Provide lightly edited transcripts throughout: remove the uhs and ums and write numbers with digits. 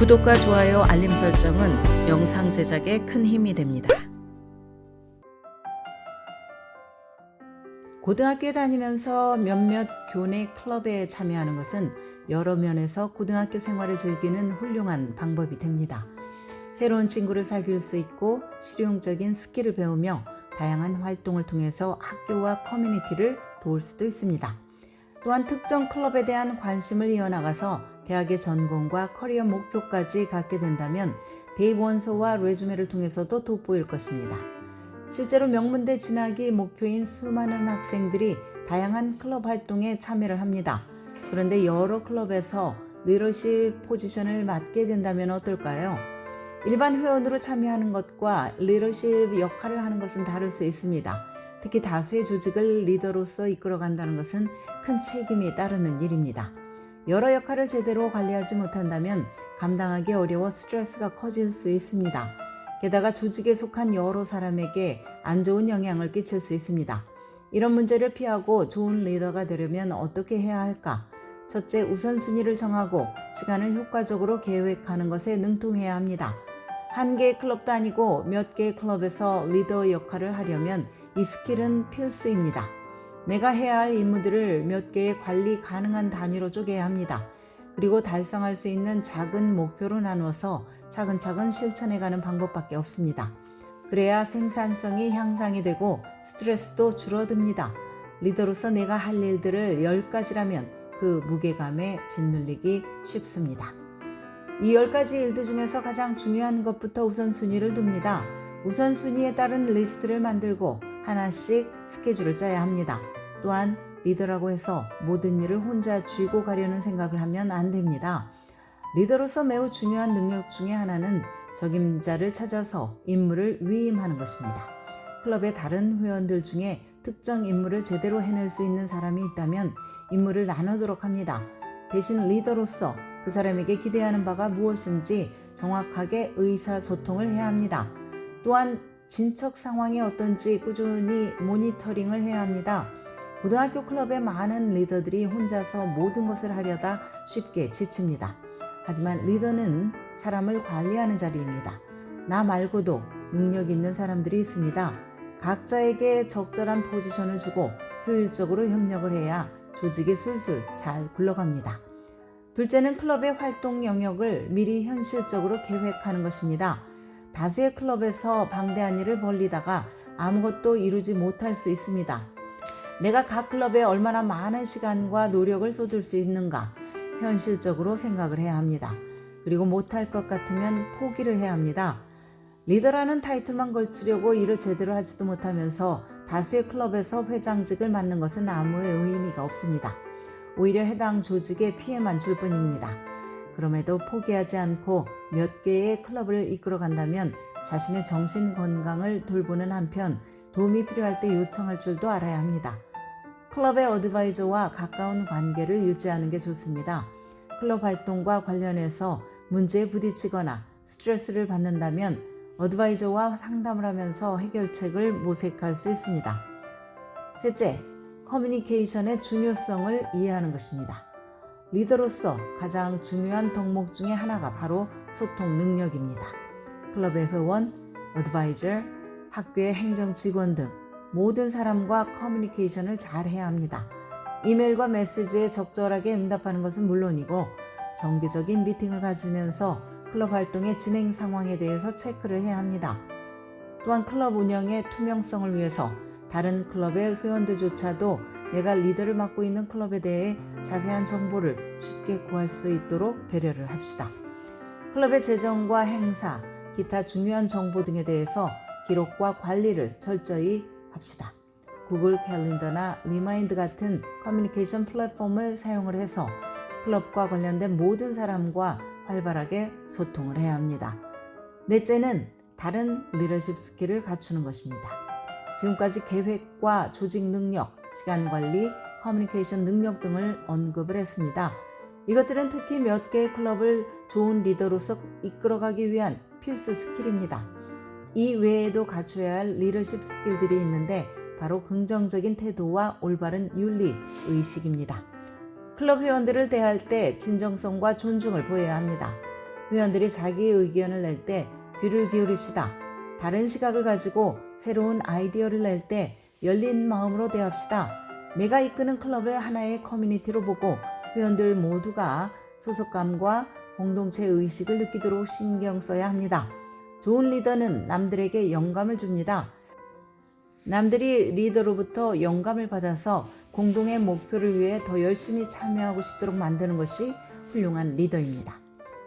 구독과 좋아요, 알림 설정은 영상 제작에 큰 힘이 됩니다. 고등학교에 다니면서 몇몇 교내 클럽에 참여하는 것은 여러 면에서 고등학교 생활을 즐기는 훌륭한 방법이 됩니다. 새로운 친구를 사귈 수 있고 실용적인 스킬을 배우며 다양한 활동을 통해서 학교와 커뮤니티를 도울 수도 있습니다. 또한 특정 클럽에 대한 관심을 이어나가서 대학의 전공과 커리어 목표까지 갖게 된다면 대입 원서와 레주메를 통해서도 돋보일 것입니다. 실제로 명문대 진학이 목표인 수많은 학생들이 다양한 클럽 활동에 참여를 합니다. 그런데 여러 클럽에서 리더십 포지션을 맡게 된다면 어떨까요? 일반 회원으로 참여하는 것과 리더십 역할을 하는 것은 다를 수 있습니다. 특히 다수의 조직을 리더로서 이끌어간다는 것은 큰 책임이 따르는 일입니다. 여러 역할을 제대로 관리하지 못한다면 감당하기 어려워 스트레스가 커질 수 있습니다. 게다가 조직에 속한 여러 사람에게 안 좋은 영향을 끼칠 수 있습니다. 이런 문제를 피하고 좋은 리더가 되려면 어떻게 해야 할까? 첫째, 우선순위를 정하고 시간을 효과적으로 계획하는 것에 능통해야 합니다. 한 개의 클럽도 아니고 몇 개의 클럽에서 리더 역할을 하려면 이 스킬은 필수입니다. 내가 해야 할 임무들을 몇 개의 관리 가능한 단위로 쪼개야 합니다. 그리고 달성할 수 있는 작은 목표로 나누어서 차근차근 실천해가는 방법밖에 없습니다. 그래야 생산성이 향상이 되고 스트레스도 줄어듭니다. 리더로서 내가 할 일들을 10가지라면 그 무게감에 짓눌리기 쉽습니다. 이 10가지 일들 중에서 가장 중요한 것부터 우선순위를 둡니다. 우선순위에 따른 리스트를 만들고 하나씩 스케줄을 짜야 합니다. 또한 리더라고 해서 모든 일을 혼자 쥐고 가려는 생각을 하면 안 됩니다. 리더로서 매우 중요한 능력 중에 하나는 적임자를 찾아서 임무를 위임하는 것입니다. 클럽의 다른 회원들 중에 특정 임무를 제대로 해낼 수 있는 사람이 있다면 임무를 나누도록 합니다. 대신 리더로서 그 사람에게 기대하는 바가 무엇인지 정확하게 의사소통을 해야 합니다. 또한 진척 상황이 어떤지 꾸준히 모니터링을 해야 합니다. 고등학교 클럽의 많은 리더들이 혼자서 모든 것을 하려다 쉽게 지칩니다. 하지만 리더는 사람을 관리하는 자리입니다. 나 말고도 능력 있는 사람들이 있습니다. 각자에게 적절한 포지션을 주고 효율적으로 협력을 해야 조직이 술술 잘 굴러갑니다. 둘째는 클럽의 활동 영역을 미리 현실적으로 계획하는 것입니다. 다수의 클럽에서 방대한 일을 벌리다가 아무것도 이루지 못할 수 있습니다. 내가 각 클럽에 얼마나 많은 시간과 노력을 쏟을 수 있는가 현실적으로 생각을 해야 합니다. 그리고 못할 것 같으면 포기를 해야 합니다. 리더라는 타이틀만 걸치려고 일을 제대로 하지도 못하면서 다수의 클럽에서 회장직을 맡는 것은 아무 의미가 없습니다. 오히려 해당 조직에 피해만 줄 뿐입니다. 그럼에도 포기하지 않고 몇 개의 클럽을 이끌어 간다면 자신의 정신 건강을 돌보는 한편 도움이 필요할 때 요청할 줄도 알아야 합니다. 클럽의 어드바이저와 가까운 관계를 유지하는 게 좋습니다. 클럽 활동과 관련해서 문제에 부딪히거나 스트레스를 받는다면 어드바이저와 상담을 하면서 해결책을 모색할 수 있습니다. 셋째, 커뮤니케이션의 중요성을 이해하는 것입니다. 리더로서 가장 중요한 덕목 중에 하나가 바로 소통 능력입니다. 클럽의 회원, 어드바이저, 학교의 행정 직원 등 모든 사람과 커뮤니케이션을 잘 해야 합니다. 이메일과 메시지에 적절하게 응답하는 것은 물론이고 정기적인 미팅을 가지면서 클럽 활동의 진행 상황에 대해서 체크를 해야 합니다. 또한 클럽 운영의 투명성을 위해서 다른 클럽의 회원들조차도 내가 리더를 맡고 있는 클럽에 대해 자세한 정보를 쉽게 구할 수 있도록 배려를 합시다. 클럽의 재정과 행사, 기타 중요한 정보 등에 대해서 기록과 관리를 철저히 합시다. 구글 캘린더나 리마인드 같은 커뮤니케이션 플랫폼을 사용을 해서 클럽과 관련된 모든 사람과 활발하게 소통을 해야 합니다. 넷째는 다른 리더십 스킬을 갖추는 것입니다. 지금까지 계획과 조직 능력, 시간 관리, 커뮤니케이션 능력 등을 언급을 했습니다. 이것들은 특히 몇 개의 클럽을 좋은 리더로서 이끌어가기 위한 필수 스킬입니다. 이 외에도 갖춰야 할 리더십 스킬들이 있는데 바로 긍정적인 태도와 올바른 윤리 의식입니다. 클럽 회원들을 대할 때 진정성과 존중을 보여야 합니다. 회원들이 자기 의견을 낼 때 귀를 기울입시다. 다른 시각을 가지고 새로운 아이디어를 낼 때 열린 마음으로 대합시다. 내가 이끄는 클럽을 하나의 커뮤니티로 보고 회원들 모두가 소속감과 공동체 의식을 느끼도록 신경 써야 합니다. 좋은 리더는 남들에게 영감을 줍니다. 남들이 리더로부터 영감을 받아서 공동의 목표를 위해 더 열심히 참여하고 싶도록 만드는 것이 훌륭한 리더입니다.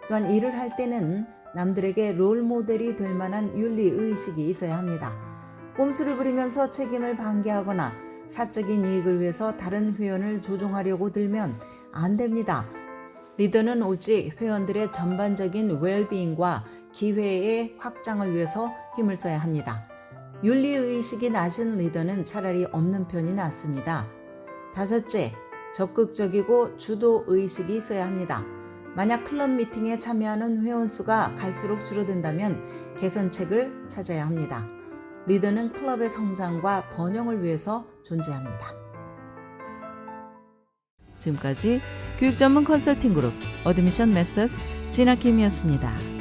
또한 일을 할 때는 남들에게 롤 모델이 될 만한 윤리 의식이 있어야 합니다. 꼼수를 부리면서 책임을 방기하거나 사적인 이익을 위해서 다른 회원을 조종하려고 들면 안 됩니다. 리더는 오직 회원들의 전반적인 웰빙과 기회의 확장을 위해서 힘을 써야 합니다. 윤리의식이 낮은 리더는 차라리 없는 편이 낫습니다. 다섯째, 적극적이고 주도의식이 있어야 합니다. 만약 클럽 미팅에 참여하는 회원 수가 갈수록 줄어든다면 개선책을 찾아야 합니다. 리더는 클럽의 성장과 번영을 위해서 존재합니다. 지금까지 교육 전문 컨설팅 그룹 어드미션 메서스 진아킴이었습니다.